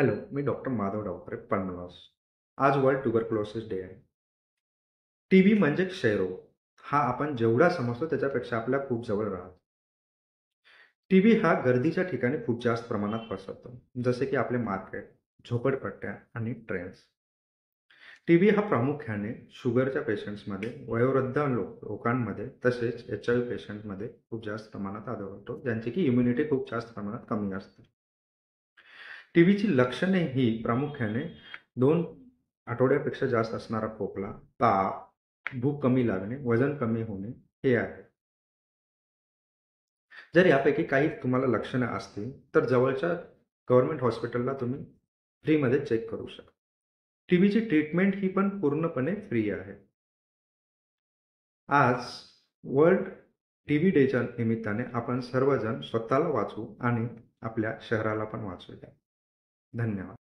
Hello, मी doctor Madhav Davkhare, पन्नास. आज world tuberculosis day आहे. टीबी म्हणजे क्षयरोग. हा आपण जेवढा समजतो त्याच्यापेक्षा आपल्या खूप जवळ राहतो. टीबी हा गर्दीच्या ठिकाणी खूप जास्त प्रमाणात पसरतो, जसे की आपले मार्केट, झोपडपट्ट्या आणि ट्रेन्स. टीबी हा प्रामुख्याने शुगरच्या पेशंट्समध्ये, वयोवृद्ध लोकांमध्ये तसेच HIV पेशंटमध्ये खूप जास्त प्रमाणात आढळतो, ज्यांची की इम्युनिटी खूप जास्त प्रमाणात कमी असते. टीबीची लक्षणे ही प्रामुख्याने 2 आठवड्यापेक्षा जास्त असणारा खोकला, ताप, भूक कमी लागणे, वजन कमी होणे हे आहे. जर यापैकी काही तुम्हाला लक्षणं असतील, तर जवळच्या गव्हर्नमेंट हॉस्पिटलला तुम्ही फ्रीमध्ये चेक करू शकता. टीबीची ट्रीटमेंट ही पण पूर्णपणे फ्री आहे. आज वर्ल्ड टीबी डेच्या निमित्ताने आपण सर्वजण स्वतःला वाचवू आणि आपल्या शहराला पण वाचवूया. धन्यवाद.